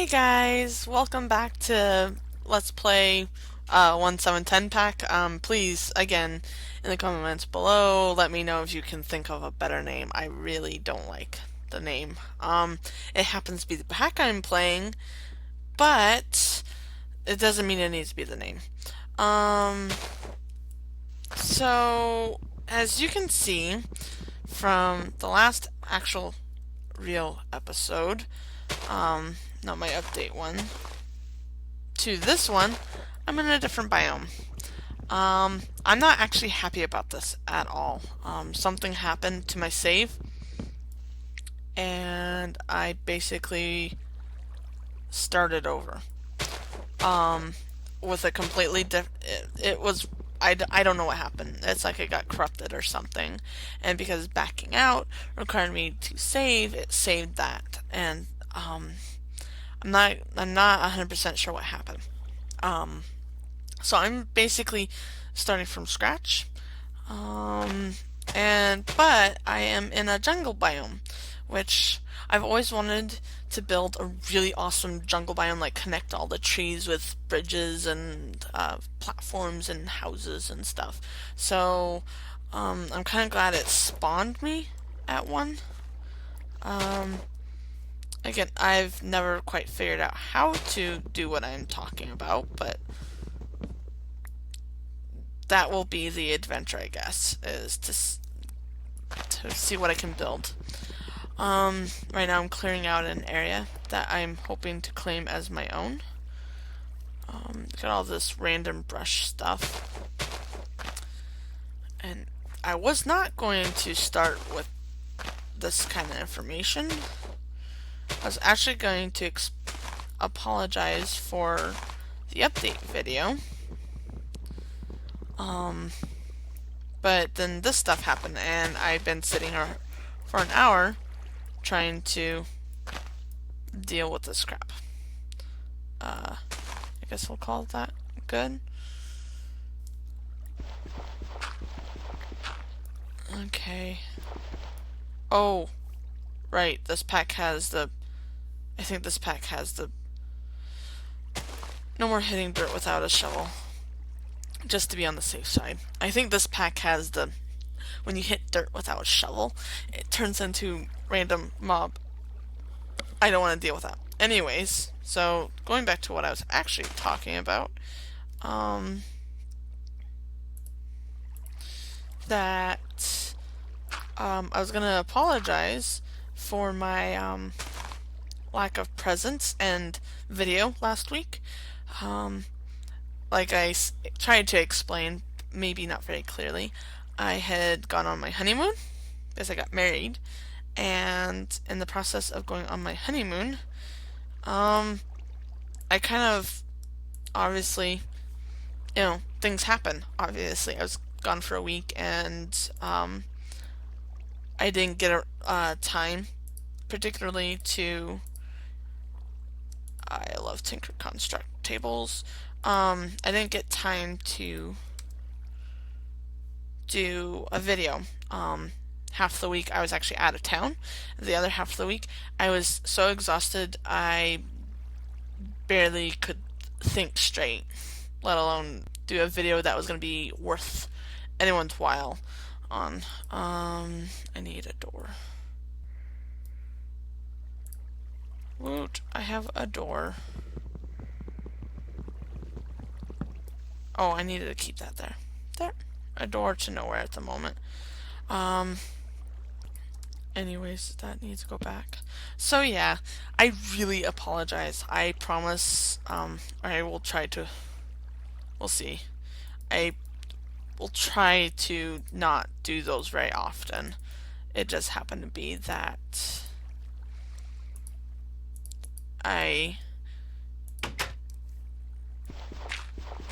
Hey guys, welcome back to Let's Play 1710 pack. Please, again, in the comments below, let me know if you can think of a better name. I really don't like the name. It happens to be the pack I'm playing, but it doesn't mean it needs to be the name. Um, so, as you can see from the last actual real episode, not my update one, to this one, I'm in a different biome. I'm not actually happy about this at all. Something happened to my save, and I basically started over. Um, with a completely it was, I don't know what happened. It's like it got corrupted or something. And because backing out required me to save, it saved that. And, I'm not 100% sure what happened. Um, So I'm basically starting from scratch. Um, but I am in a jungle biome, which I've always wanted to build a really awesome jungle biome, like connect all the trees with bridges and platforms and houses and stuff. So I'm kind of glad it spawned me at one. Um, Again, I've never quite figured out how to do what I'm talking about, but that will be the adventure, I guess, is to see what I can build. Right now I'm clearing out an area that I'm hoping to claim as my own. Got all this random brush stuff. And I was not going to start with this kind of information. I was actually going to apologize for the update video. But then this stuff happened, and I've been sitting here for an hour trying to deal with this crap. I guess we'll call that good. Okay. Oh, right. This pack has the. I think this pack has the. No more hitting dirt without a shovel. Just to be on the safe side. I think this pack has the. When you hit dirt without a shovel, it turns into random mob. I don't want to deal with that. Anyways, so going back to what I was actually talking about, that I was gonna apologize for my lack of presence and video last week. Um, like tried to explain, maybe not very clearly, I had gone on my honeymoon because I got married, and in the process of going on my honeymoon, I kind of obviously, things happen. Obviously, I was gone for a week, and I didn't get time, particularly to. I love Tinker Construct tables. I didn't get time to do a video. Half the week I was actually out of town. The other half of the week I was so exhausted I barely could think straight, let alone do a video that was going to be worth anyone's while on. I need a door. Woot, I have a door. Oh, I needed to keep that there. There. A door to nowhere at the moment. Anyways, that needs to go back. So yeah, I really apologize. I promise, I will try to, we'll see. I will try to not do those very often. It just happened to be that I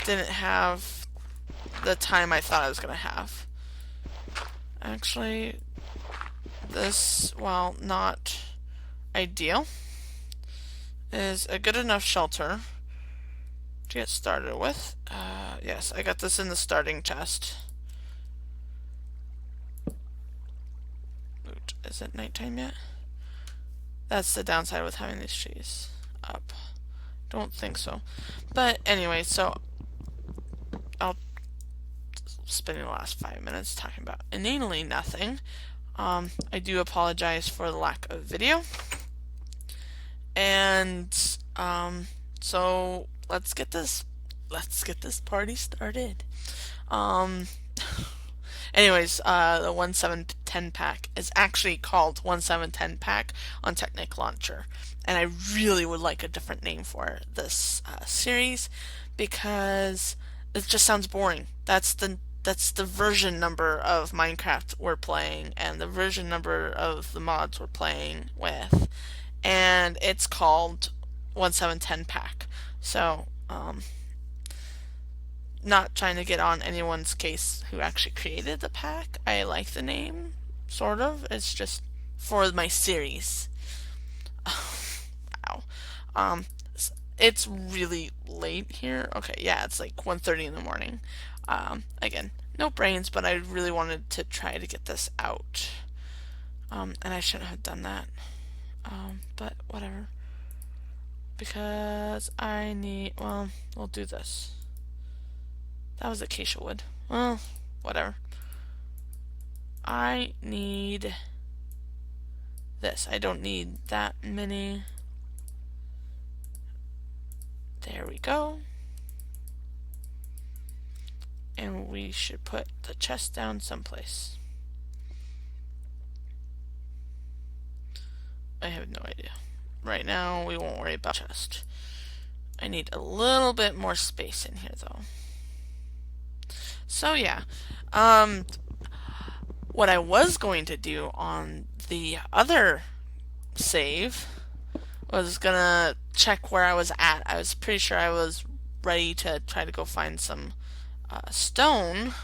didn't have the time I thought I was going to have. Actually, this, while not ideal, is a good enough shelter to get started with. Yes, I got this in the starting chest. Is it nighttime yet? That's the downside with having these trees. up. Don't think so. But anyway, so I'll spend the last 5 minutes talking about inanely nothing. I do apologize for the lack of video. And so let's get this party started. Um, Anyways, the 1710 pack is actually called 1710 pack on Technic Launcher, and I really would like a different name for this series because it just sounds boring. That's the version number of Minecraft we're playing and the version number of the mods we're playing with, and it's called 1710 pack. So, not trying to get on anyone's case who actually created the pack. I like the name, sort of. It's just for my series. Wow. Um, it's really late here. Okay, yeah, it's like 1:30 in the morning. Again, no brains, but I really wanted to try to get this out. And I shouldn't have done that. But whatever. Because I need, well, we'll do this. That was acacia wood. Well, whatever. I need this. I don't need that many. There we go. And we should put the chest down someplace. I have no idea. Right now, we won't worry about chest. I need a little bit more space in here, though. So yeah, what I was going to do on the other save was gonna check where I was at. I was pretty sure I was ready to try to go find some stone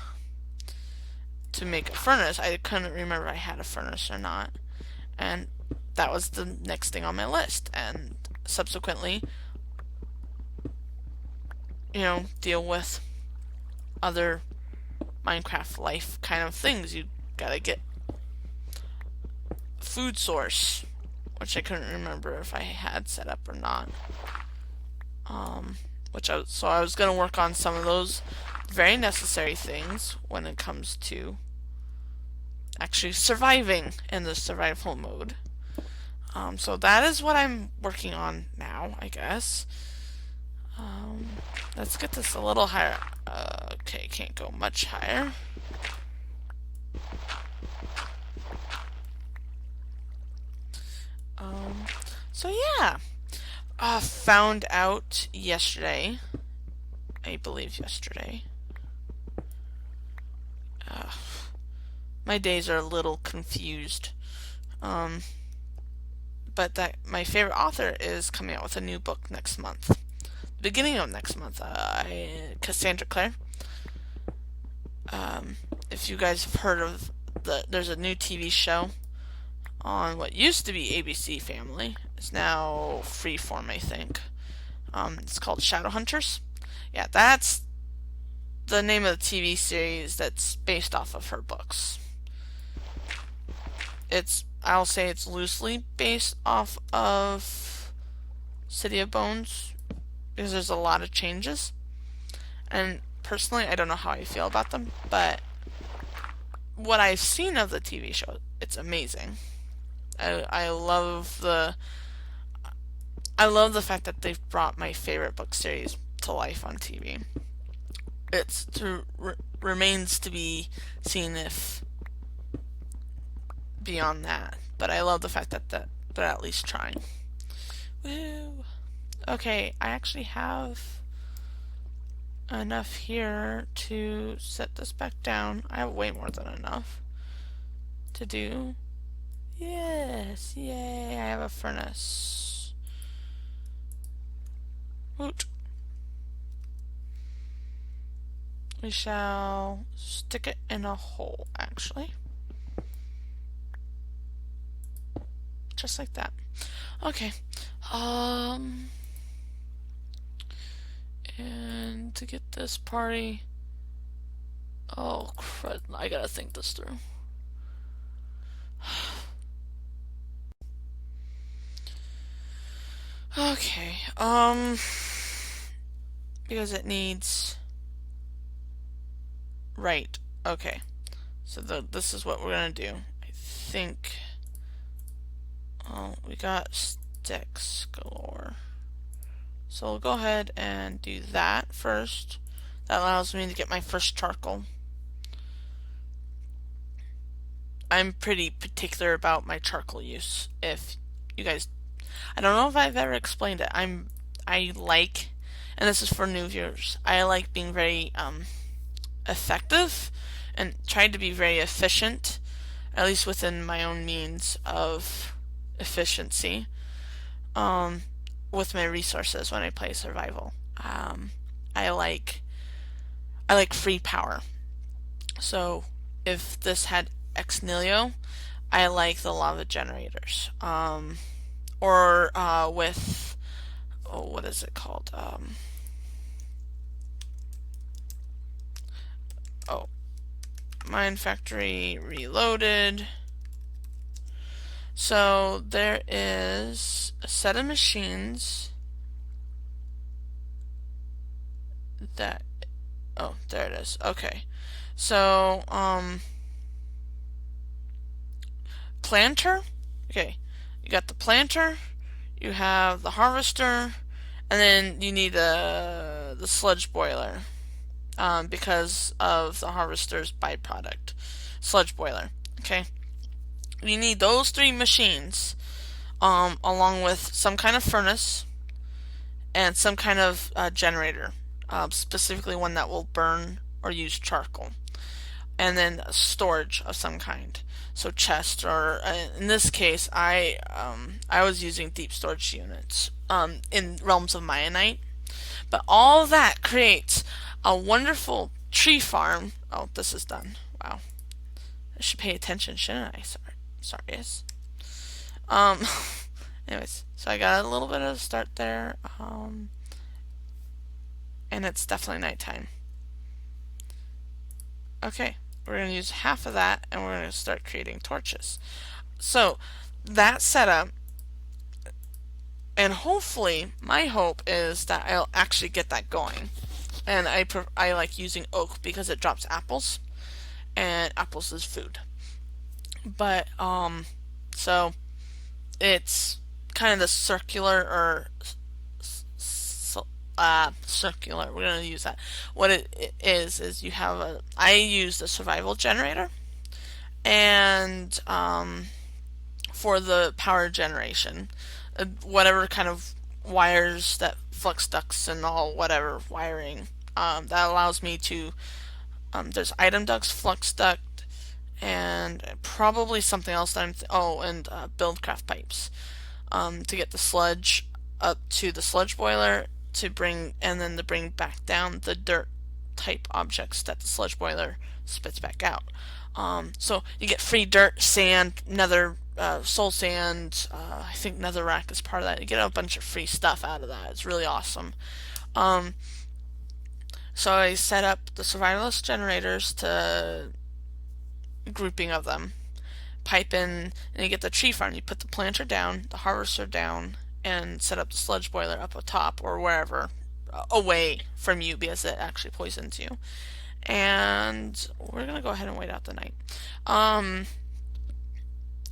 to make a furnace. I couldn't remember I had a furnace or not, and that was the next thing on my list. And subsequently, deal with other Minecraft life kind of things. You gotta get food source, which I couldn't remember if I had set up or not. So I was gonna work on some of those very necessary things when it comes to actually surviving in the survival mode. So that is what I'm working on now, I guess. Let's get this a little higher. Okay, can't go much higher. So yeah, found out yesterday, I believe yesterday. My days are a little confused. But that my favorite author is coming out with a new book next month. Beginning of next month. Cassandra Clare. If you guys have heard of there's a new TV show on what used to be ABC Family. It's now Freeform, I think. It's called Shadowhunters. Yeah, that's the name of the TV series that's based off of her books. I'll say it's loosely based off of City of Bones because there's a lot of changes. And personally, I don't know how I feel about them, but what I've seen of the TV show, it's amazing. I love the fact that they've brought my favorite book series to life on TV. Remains to be seen if beyond that, but I love the fact that they're at least trying. Woo! Okay, I actually have enough here to set this back down. I have way more than enough to do. Yes, yay, I have a furnace. Woot. We shall stick it in a hole, actually. Just like that. Okay. And to get this party... Oh, crud. I gotta think this through. Okay, because it needs, right, okay. So this is what we're gonna do. I think, oh, we got sticks galore. So we'll go ahead and do that first. That allows me to get my first charcoal. I'm pretty particular about my charcoal use. If you guys, I don't know if I've ever explained it. I like, and this is for new viewers, I like being very effective and trying to be very efficient, at least within my own means of efficiency, um, with my resources when I play survival. I like I like free power. So if this had ex nihilo, I like the lava generators. Or with, oh, what is it called? Oh, Mine Factory Reloaded. So there is a set of machines that, oh, there it is. Okay. So, planter. Okay. You got the planter, you have the harvester, and then you need the sludge boiler, because of the harvester's byproduct, sludge boiler. Okay. You need those three machines, along with some kind of furnace and some kind of generator, specifically one that will burn or use charcoal, and then storage of some kind. So chest, or in this case, I was using deep storage units in realms of Mionite, but all of that creates a wonderful tree farm. Oh, this is done. Wow, I should pay attention, shouldn't I? Sorry, yes. Um, anyways, so I got a little bit of start there, and it's definitely nighttime. Okay, we're going to use half of that, and we're going to start creating torches. So that setup, and hopefully, my hope is that I'll actually get that going. And I like using oak because it drops apples, and apples is food. But so it's kind of the circular, or circular. We're gonna use that. What it is you have a. I use the survival generator, and for the power generation, whatever kind of wires, that flux ducts and all whatever wiring, that allows me to. There's item ducts, flux duct, and probably something else that and buildcraft pipes, to get the sludge up to the sludge boiler, to bring, and then to bring back down the dirt type objects that the sludge boiler spits back out. So you get free dirt, sand, nether, soul sand. I think netherrack is part of that. You get a bunch of free stuff out of that. It's really awesome. Um, so I set up the survivalist generators to grouping of them. Pipe in, and you get the tree farm. You put the planter down, the harvester down, and set up the sludge boiler up atop or wherever, away from you because it actually poisons you. And we're gonna go ahead and wait out the night.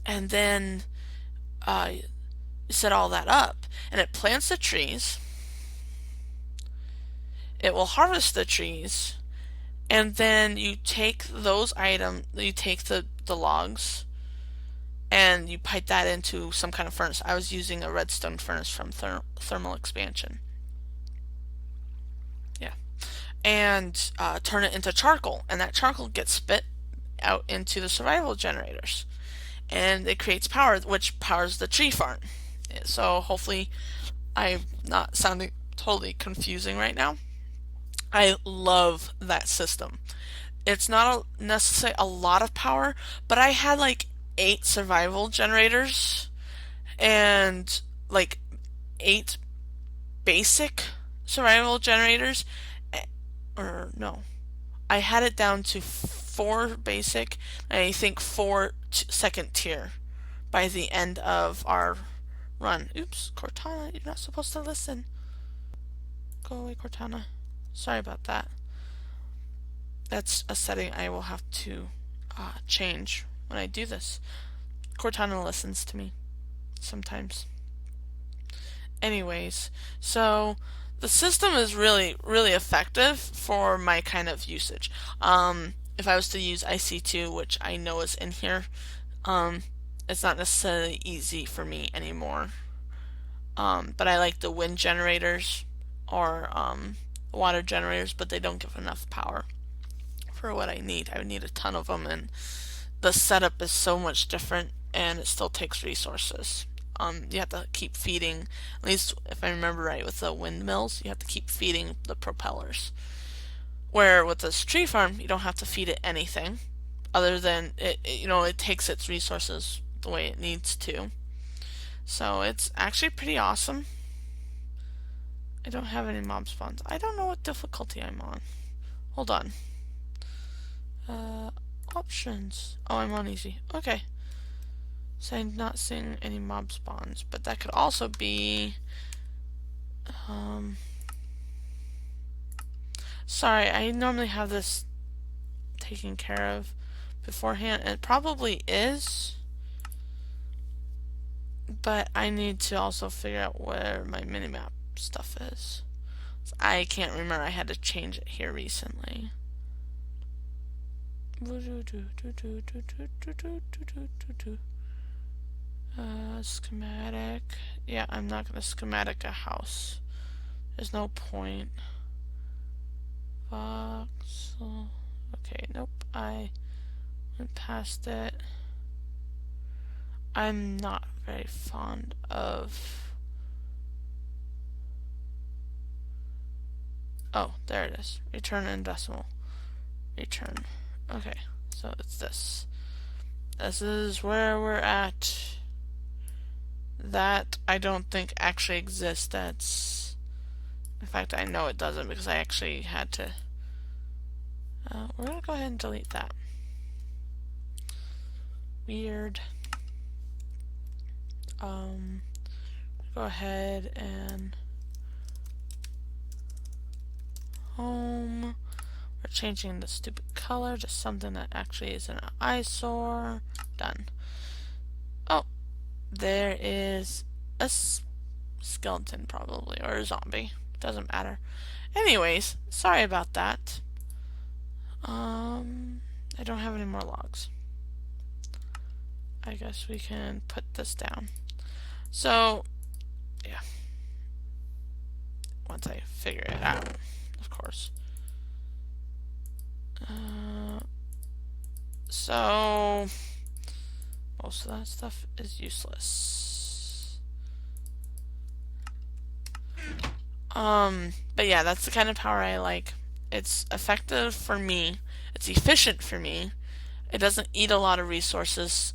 And then you set all that up, and it plants the trees. It will harvest the trees, and then you take those items. You take the logs, and you pipe that into some kind of furnace. I was using a redstone furnace from thermal expansion. Yeah. And turn it into charcoal, and that charcoal gets spit out into the survival generators, and it creates power, which powers the tree farm. So hopefully I'm not sounding totally confusing right now. I love that system. It's not necessarily a lot of power, but I had like 8 survival generators and like 8 basic survival generators, or no, I had it down to 4 basic and I think 4 second tier by the end of our Run. Oops, Cortana, you're not supposed to listen. Go away, Cortana. Sorry about that. That's a setting I will have to change when I do this. Cortana listens to me sometimes. Anyways, so the system is really, really effective for my kind of usage. If I was to use IC2, which I know is in here, it's not necessarily easy for me anymore. But I like the wind generators or water generators, but they don't give enough power for what I need. I would need a ton of them, and the setup is so much different, and it still takes resources. You have to keep feeding, at least if I remember right, with the windmills, you have to keep feeding the propellers. Where with this tree farm, you don't have to feed it anything, other than it takes its resources the way it needs to. So it's actually pretty awesome. I don't have any mob spawns. I don't know what difficulty I'm on. Hold on. Options. Oh, I'm on easy. Okay. So I'm not seeing any mob spawns, but that could also be sorry, I normally have this taken care of beforehand, and it probably is, but I need to also figure out where my minimap stuff is. I can't remember, I had to change it here recently. Schematic. Yeah, I'm not going to schematic a house. There's no point. Voxel. Okay, nope. I went past it. I'm not very fond of... Oh, there it is. Return in decimal. Return. Okay, so it's this. This is where we're at. That I don't think actually exists. That's... In fact, I know it doesn't because I actually had to... we're going to go ahead and delete that. Weird. Go ahead and... Home. We're changing the stupid color to something that actually is an eyesore. Done. Oh, there is a skeleton probably, or a zombie. Doesn't matter. Anyways, sorry about that. I don't have any more logs. I guess we can put this down. So, yeah. Once I figure it out, of course. So, most of that stuff is useless. But yeah, that's the kind of power I like. It's effective for me. It's efficient for me. It doesn't eat a lot of resources.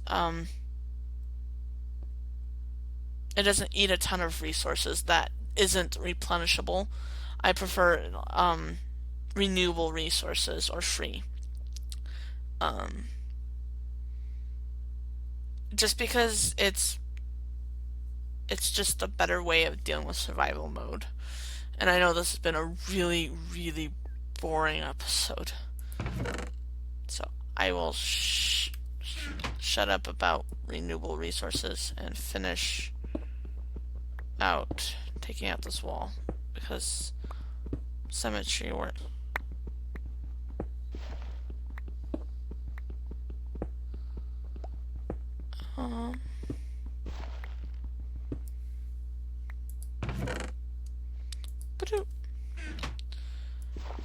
It doesn't eat a ton of resources that isn't replenishable. I prefer renewable resources or free. Just because it's just a better way of dealing with survival mode. And I know this has been a really, really boring episode. So I will shut up about renewable resources and finish out taking out this wall because symmetry work.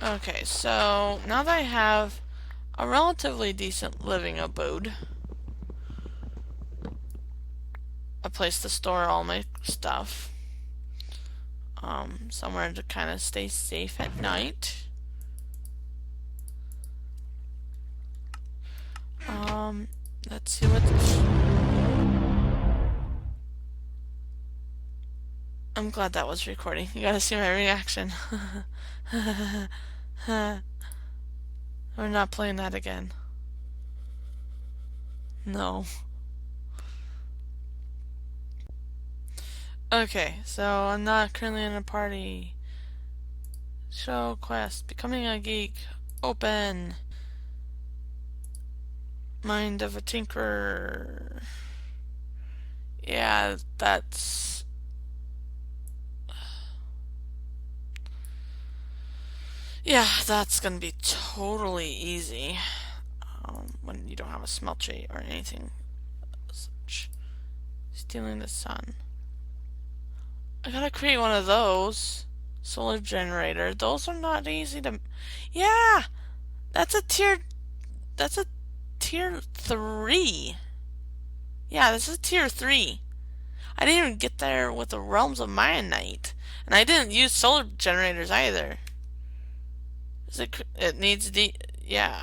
Okay, so now that I have a relatively decent living abode, a place to store all my stuff, somewhere to kind of stay safe at night. Let's see what... I'm glad that was recording. You gotta see my reaction. We're not playing that again. No. Okay, so I'm not currently in a party. Show quest. Becoming a geek. Open. Mind of a tinkerer. Yeah, that's... Yeah, that's gonna be totally easy. When you don't have a smeltery or anything such. Stealing the sun. I gotta create one of those. Solar generator. Those are not easy to... Yeah! That's a tier... That's a tier 3. Yeah, this is tier 3. I didn't even get there with the Realms of Mayanite. And I didn't use solar generators either. It needs yeah.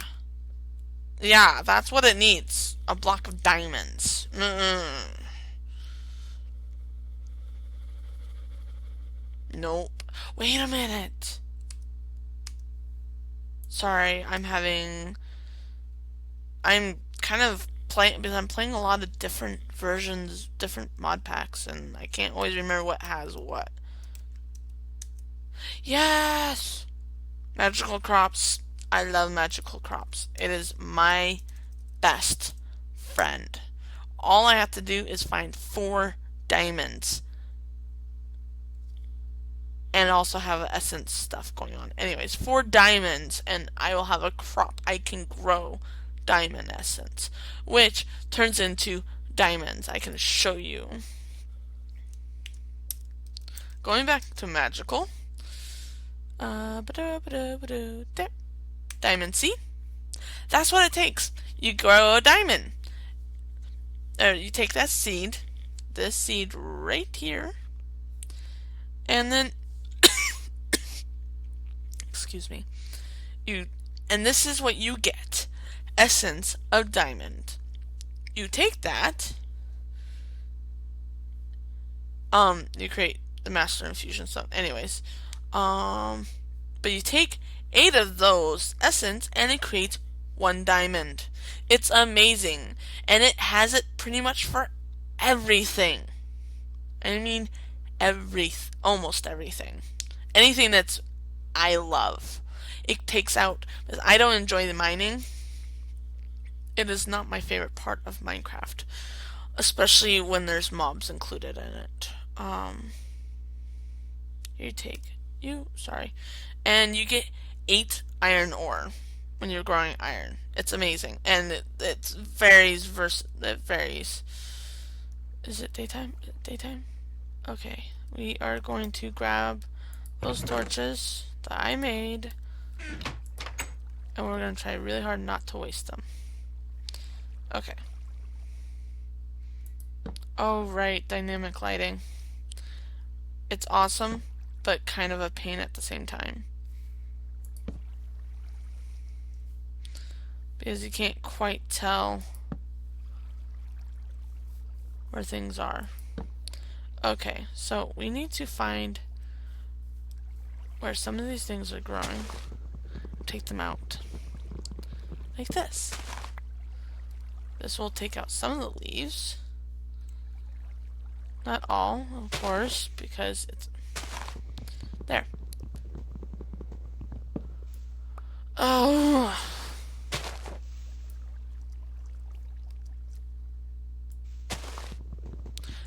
Yeah, that's what it needs. A block of diamonds. Nope. Wait a minute. Sorry, I'm kind of playing because I'm playing a lot of different versions, different mod packs, and I can't always remember what has what. Yes! Magical crops. I love magical crops. It is my best friend. All I have to do is find 4 diamonds and also have essence stuff going on. Anyways, 4 diamonds and I will have a crop. I can grow diamond essence, which turns into diamonds. I can show you. Going back to magical. There. Diamond seed. That's what it takes. You grow a diamond. Or you take that seed, this seed right here, and then excuse me, and this is what you get. Essence of diamond. You take that, you create the master infusion stuff. Anyways, but you take 8 of those essence and it creates 1 diamond. It's amazing, and it has it pretty much for everything. I mean, almost everything. Anything that's I love. It takes out, because I don't enjoy the mining. It is not my favorite part of Minecraft, especially when there's mobs included in it. And you get 8 iron ore when you're growing iron. It's amazing, and it varies. It varies. Is it daytime? Daytime? Okay, we are going to grab those torches that I made, and we're going to try really hard not to waste them. Okay. Oh, right, dynamic lighting. It's awesome, but kind of a pain at the same time. Because you can't quite tell where things are. Okay, so we need to find where some of these things are growing. Take them out. Like this. This will take out some of the leaves. Not all, of course, because it's... There. Oh...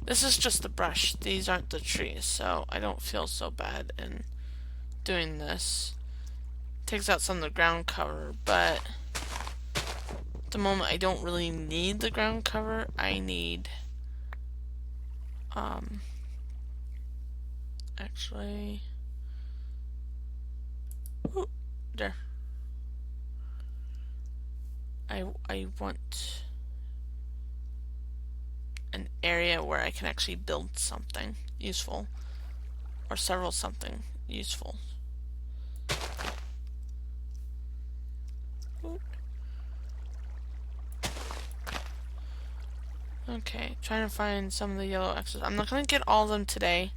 This is just the brush. These aren't the trees, so I don't feel so bad in doing this. Takes out some of the ground cover, but at the moment I don't really need the ground cover. I need actually there. I want an area where I can actually build something useful, or several something useful. Okay, trying to find some of the yellow X's. I'm not gonna get all of them today.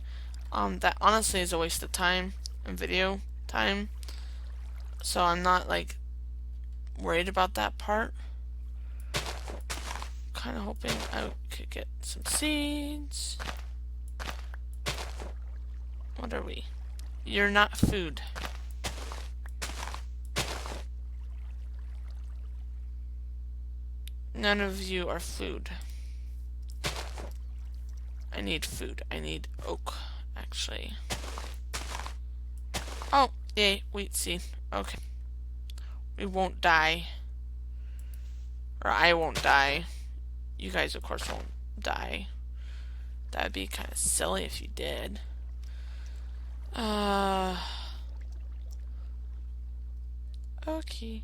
That honestly is a waste of time and video time. So I'm not like worried about that part. Kind of hoping I could get some seeds. What are we? You're not food. None of you are food. I need food. I need oak, actually. Oh, yay, wheat seed. Okay. We won't die. Or I won't die. You guys, of course, won't die. That'd be kind of silly if you did. Okay.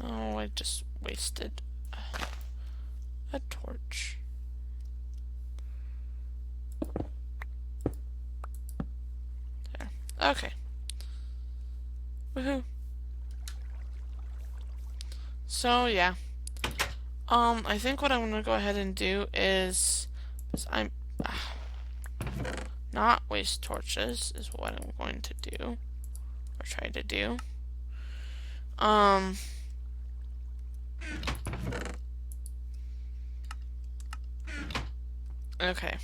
Oh, I just wasted a torch. There. Okay. Woohoo. So, yeah. I think what I'm gonna go ahead and do is I'm not waste torches is what I'm going to do or try to do. Okay.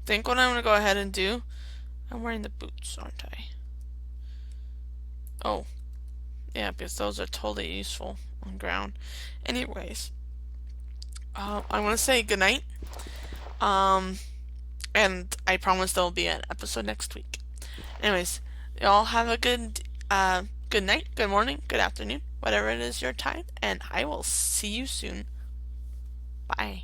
Think what I'm gonna go ahead and do. I'm wearing the boots, aren't I? Oh. Yeah, because those are totally useful on ground. Anyways. I want to say goodnight. And I promise there will be an episode next week. Anyways, y'all have a good night, good morning, good afternoon, whatever it is your time, and I will see you soon. Bye.